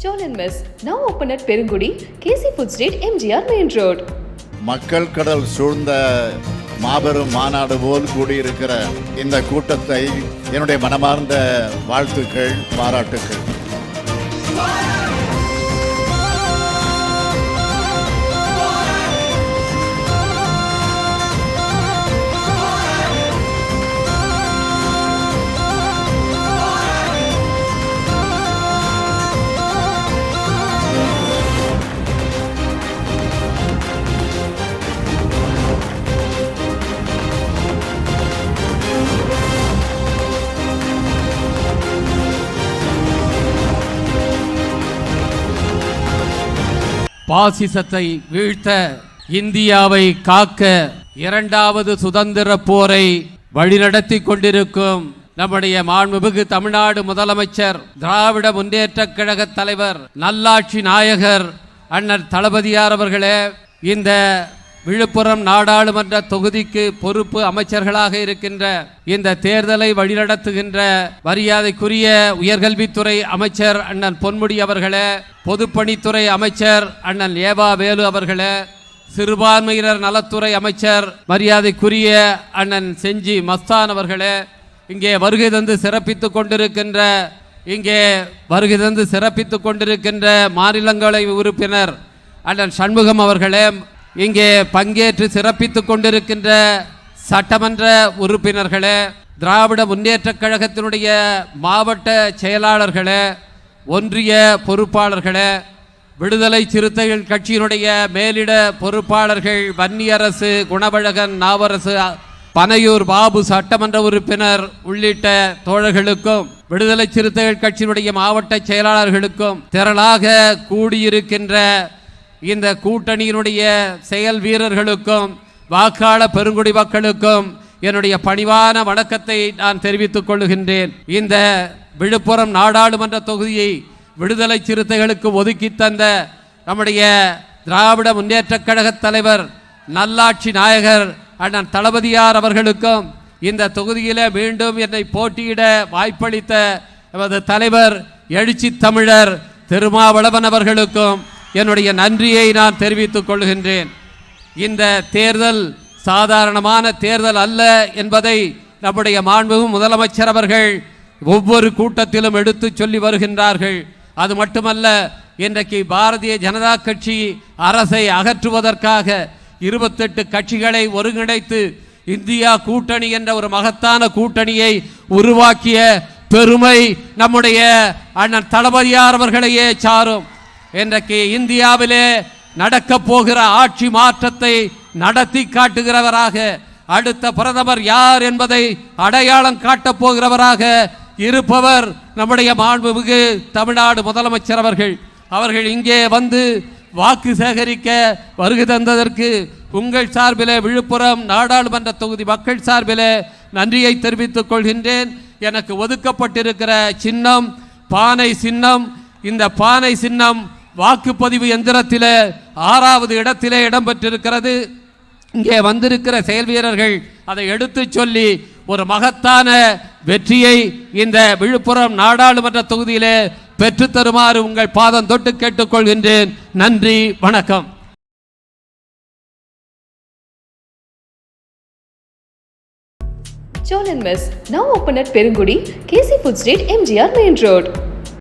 Cholan Mess, now open at Perungudi, KC Food Street, MGR Main Road. மக்கள் கடல் சூழ்ந்த மாபெரும் மாநாடு போல் கூடியிருக்கிற இந்த கூட்டத்தை என்னுடைய மனமார்ந்த வாழ்த்துக்கள், பாராட்டுக்கள். பாசிசத்தை வீழ்த்த, இந்தியாவை காக்க இரண்டாவது சுதந்திர போரை வழிநடத்தி கொண்டிருக்கும் நம்முடைய மாண்புமிகு தமிழ்நாடு முதலமைச்சர், திராவிட முன்னேற்ற கழக தலைவர், நல்லாட்சி நாயகர் அண்ணன் தளபதியார் அவர்களே, இந்த விழுப்புரம் நாடாளுமன்ற தொகுதிக்கு பொறுப்பு அமைச்சர்களாக இருக்கின்ற, இந்த தேர்தலை வழிநடத்துகின்ற மரியாதைக்குரிய உயர்கல்வித்துறை அமைச்சர் அண்ணன் பொன்முடி அவர்களே, பொதுப்பணித்துறை அமைச்சர் அண்ணன் ஏவா வேலு அவர்களே, சிறுபான்மையினர் நலத்துறை அமைச்சர் மரியாதைக்குரிய அண்ணன் செஞ்சி மஸ்தான் அவர்களே, இங்கே வருகை தந்து சிறப்பித்துக் கொண்டிருக்கின்ற மாநிலங்களவை உறுப்பினர் அண்ணன் சண்முகம் அவர்களே, இங்கே பங்கேற்று சிறப்பித்துக் கொண்டிருக்கின்ற சட்டமன்ற உறுப்பினர்களே, திராவிட முன்னேற்ற கழகத்தினுடைய மாவட்ட செயலாளர்களே, ஒன்றிய பொறுப்பாளர்களே, விடுதலை சிறுத்தைகள் கட்சியினுடைய மேலிட பொறுப்பாளர்கள் வன்னியரசு, குணவழகன், நாவரசு, பனையூர் பாபு சட்டமன்ற உறுப்பினர் உள்ளிட்ட தோழர்களுக்கும், விடுதலை சிறுத்தைகள் கட்சியினுடைய மாவட்ட செயலாளர்களுக்கும், திரளாக கூடியிருக்கின்ற இந்த கூட்டணியினுடைய செயல் வீரர்களுக்கும், வாக்காளர் பெருங்குடி மக்களுக்கும் என்னுடைய பணிவான வணக்கத்தை நான் தெரிவித்துக் கொள்கின்றேன். இந்த விழுப்புரம் நாடாளுமன்ற தொகுதியை விடுதலை சிறுத்தைகளுக்கு ஒதுக்கி தந்த நம்முடைய திராவிட முன்னேற்ற கழக தலைவர், நல்லாட்சி நாயகர் அண்ணன் தளபதியார் அவர்களுக்கும், இந்த தொகுதியிலே மீண்டும் என்னை போட்டியிட வாய்ப்பளித்த நமது தலைவர் எழுச்சி தமிழர் திருமாவளவன் அவர்களுக்கும் என்னுடைய நன்றியை நான் தெரிவித்துக் கொள்கின்றேன். இந்த தேர்தல் சாதாரணமான தேர்தல் அல்ல என்பதை நம்முடைய மாண்புமிகு முதலமைச்சர் அவர்கள் ஒவ்வொரு கூட்டத்திலும் எடுத்து சொல்லி வருகின்றார்கள். அது மட்டுமல்ல, இன்றைக்கு பாரதிய ஜனதா கட்சி அரசை அகற்றுவதற்காக 28 கட்சிகளை ஒருங்கிணைத்து இந்தியா கூட்டணி என்ற ஒரு மகத்தான கூட்டணியை உருவாக்கிய பெருமை நம்முடைய அண்ணன் தளபதியார் அவர்களையே சாரும். இன்றைக்கு இந்தியாவிலே நடக்க போகிற ஆட்சி மாற்றத்தை நடத்தி காட்டுகிறவராக, அடுத்த பிரதமர் யார் என்பதை அடையாளம் காட்டப் போகிறவராக இருப்பவர் நம்முடைய மாண்புமிகு தமிழ்நாடு முதலமைச்சர் அவர்கள் இங்கே வந்து வாக்கு சேகரிக்க வருகை தந்ததற்கு உங்கள் சார்பிலே, விழுப்புரம் நாடாளுமன்ற தொகுதி மக்கள் சார்பிலே நன்றியை தெரிவித்துக் கொள்கின்றேன். எனக்கு ஒதுக்கப்பட்டிருக்கிற சின்னம் பானை சின்னம். இந்த பானை சின்னம் வாக்குப்பதிவு எந்திரத்திலே 6வது இடத்திலே இடம்பெற்றிருக்கிறது. இங்கே வந்திருக்கிற செயல் வீரர்கள் அதை எடுத்து சொல்லி ஒரு மகத்தான வெற்றியை இந்த விழுப்புரம் நாடாளுமன்ற தொகுதியிலே பெற்றுத்தருமாறு உங்கள் பாதம் தொட்டு கேட்டுக்கொள்கின்றேன். நன்றி, வணக்கம். Cholan Mess, now open at Perungudi, KC Food Street, MGR Main Road.